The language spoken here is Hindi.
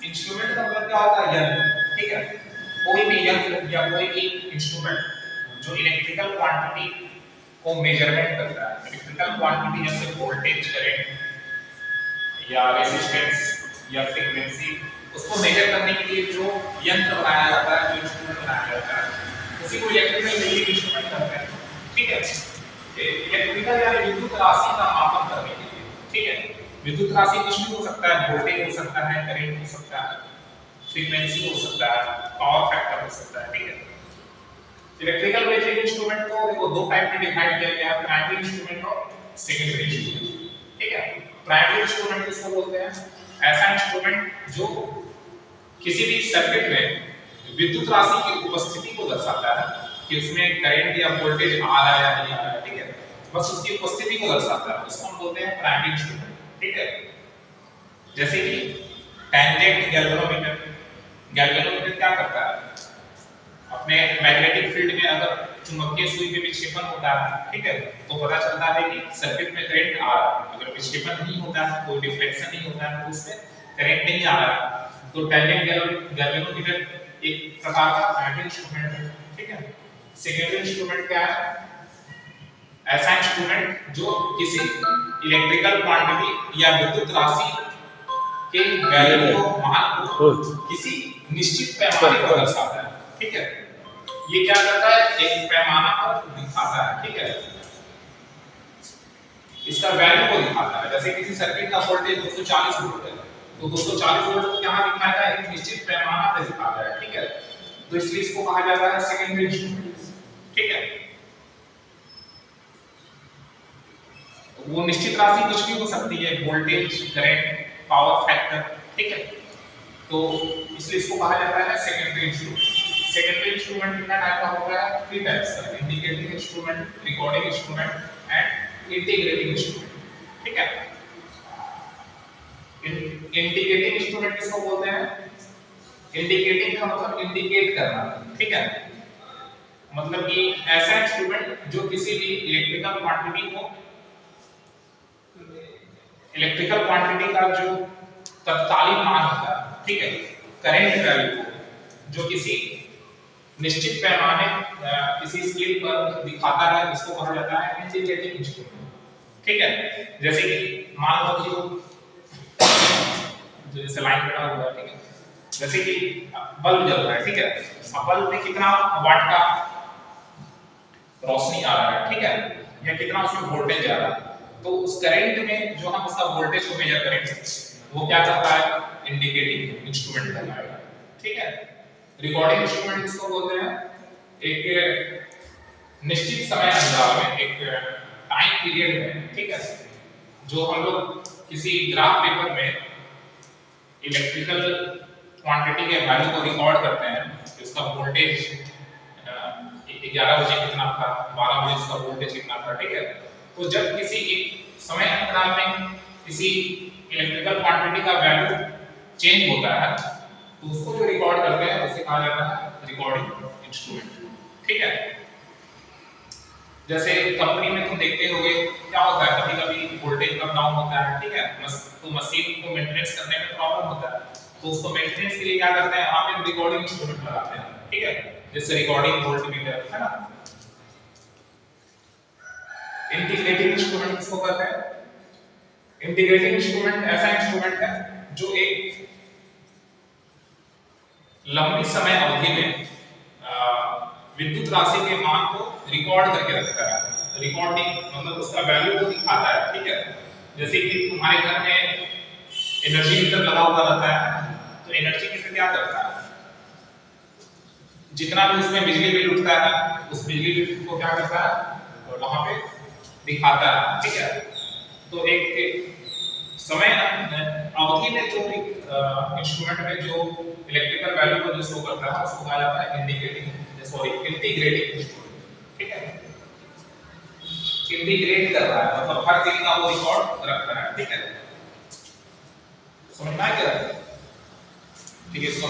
इंस्ट्रूमेंट का मतलब क्या होता है? यंत्र, ठीक है। कोई भी यंत्र या कोई भी इंस्ट्रूमेंट जो इलेक्ट्रिकल क्वांटिटी को मेजरमेंट करता है, इलेक्ट्रिकल क्वांटिटी जैसे वोल्टेज, करंट या रेजिस्टेंस या फ्रीक्वेंसी, उसको मेजर करने के लिए जो यंत्र बनाया जाता है, जो इंस्ट्रूमेंट बनाया जाता है, उसी को इलेक्ट्रिकल मेजरिंग इंस्ट्रूमेंट कहते हैं, ठीक है। इलेक्ट्रिकल यानी विद्युत राशि का मापन करने के लिए, ठीक है। विद्युत राशि कुछ भी हो सकता है, वोल्टेज हो सकता है, करंट हो सकता है, फ्रीक्वेंसी हो सकता है, पावर फैक्टर हो सकता है, ठीक है। इलेक्ट्रिकल मेजरिंग इंस्ट्रूमेंट को देखो दो टाइप में डिवाइड किया गया है, प्राइमरी इंस्ट्रूमेंट और सेकेंडरी इंस्ट्रूमेंट, ठीक है। प्राइमरी इंस्ट्रूमेंट किसको बोलते हैं? ऐसा इंस्ट्रूमेंट जो किसी भी सर्किट में विद्युत राशि की उपस्थिति को दर्शाता है कि उसमें करंट या वोल्टेज आ रहा है या नहीं आ रहा है, ठीक है। बस उसकी उपस्थिति को दर्शाता है, उसको हम बोलते हैं प्राइमरी इंस्ट्रूमेंट, ठीक है। जैसे कि टैंजेंट गैल्वेनोमीटर, गैल्वेनोमीटर क्या करता है? अपने मैग्नेटिक फील्ड में अगर चुंबकीय सुई में विक्षेपण होता है, ठीक है, तो पता चलता है कि सर्किट में करंट आ रहा है। अगर विक्षेपण नहीं होता है, कोई डिफ्लेक्शन नहीं होता है, तो उसमें करंट नहीं आ रहा है। तो टैंजेंट गैल्वेनोमीटर एक प्रकार का प्राइमरी इंस्ट्रूमेंट है, ठीक है। सेकेंडरी इंस्ट्रूमेंट क्या है? ऐसा इंस्ट्रूमेंट जो किसी इलेक्ट्रिकल क्वांटिटी या विद्युत राशि के वैल्यू को, मान को किसी निश्चित पैमाने पर दर्शाता है, ठीक है। ये क्या करता है? एक पैमाना पर दिखाता है, ठीक है। इसका वैल्यू को दिखाता है। जैसे किसी सर्किट का वोल्टेज 240 वोल्ट है, तो 240 वोल्ट को यहाँ दिखाता है, एक निश्चित पैमाना पर दिखाता है, ठीक है। तो इसलिए इसको कहा जाता है सेकेंडरी इंस्ट्रूमेंट, ठीक है। वो निश्चित राशि कुछ भी हो सकती है, वोल्टेज, करंट, पावर फैक्टर, ठीक है। तो इसलिए इसको कहा जाता है सेकेंडरी इंस्ट्रूमेंट। सेकेंडरी इंस्ट्रूमेंट कितना टाइप का होता है? 3 टाइप्स का, indicating instrument, recording instrument and integrating instrument, ठीक है। इंडिकेटिंग इंस्ट्रूमेंट किसको बोलते हैं? इंडिकेटिंग का मतलब इंडिकेट करना, ठीक है। मतलब कि ऐसा इंस्ट्रूमेंट जो किसी भी इलेक्ट्रिकल क्वांटिटी का जो तत्कालीन मान होता है, ठीक है, करंट वैल्यू को जो किसी निश्चित पैमाने किसी स्केल पर दिखाता है, इसको कहा जाता है इंडिकेटिंग इंस्ट्रूमेंट, ठीक है। जैसे कि मान लो कि जैसे लाइन खड़ा हुआ है, ठीक है, जैसे कि बल्ब जल रहा है, ठीक है। अब बल्ब में कितना वाट का रोशनी आ रहा है, ठीक है, या कितना उसमें वोल्टेज आ रहा है, तो उस करंट में जो हम उसका वोल्टेज को मेजर करेंगे वो क्या करता है? इंडिकेटिंग इंस्ट्रूमेंट कहलाएगा, ठीक है। रिकॉर्डिंग इंस्ट्रूमेंट किसको बोलते हैं? एक निश्चित समय अंतराल में, एक टाइम पीरियड में, ठीक है, जो हम लोग किसी ग्राफ पेपर में इलेक्ट्रिकल क्वांटिटी के वैल्यू को रिकॉर्ड करते हैं, इसका वोल्टेज 11 बजे कितना था, 12 बजे इसका वोल्टेज कितना था, ठीक है। तो जब किसी एक समय अंतराल में किसी इलेक्ट्रिकल क्वांटिटी का वैल्यू चेंज होता है, तो उसको जो रिकॉर्ड करते हैं उसे कहा जाता है रिकॉर्डिंग इंस्ट्रूमेंट, ठीक है। जैसे कंपनी में तुम देखते होगे क्या होता है, कभी-कभी वोल्टेज अप डाउन होता है, ठीक है, तो मशीन को मेंटेनेंस करने में प्रॉब्लम होता है, तो उसको मेंटेनेंस के लिए क्या करते हैं, आप एक रिकॉर्डिंग इंस्ट्रूमेंट लगाते हैं, ठीक है, जैसे रिकॉर्डिंग वोल्टमीटर, है ना। इंटीग्रेटिंग इंस्ट्रूमेंट किसको कहते हैं? इंटीग्रेटिंग इंस्ट्रूमेंट ऐसा इंस्ट्रूमेंट है जो एक लंबी समय अवधि में विद्युत राशि के मान को रिकॉर्ड करके रखता है। रिकॉर्डिंग मतलब उसका वैल्यू को दिखाता है, ठीक है। जैसे कि तुम्हारे घर में एनर्जी मीटर लगा हुआ रहता है, तो एनर्जी मीटर क्या करता है? जितना भी उसमें बिजली बिल उठता है, उस बिजली बिल को क्या करता है? वहां पे दिखाता है, ठीक है। तो एक समय अवधि में जो भी इंस्ट्रूमेंट में जो इलेक्ट्रिकल वैल्यू को जो शो करता है उसको कहा जाता है इंटीग्रेटिंग इंस्ट्रूमेंट, ठीक है। इंटीग्रेट कर रहा है मतलब हर दिन का वो रिकॉर्ड रख रहा है, ठीक है। समझ में आ गया? ठीक है, इसको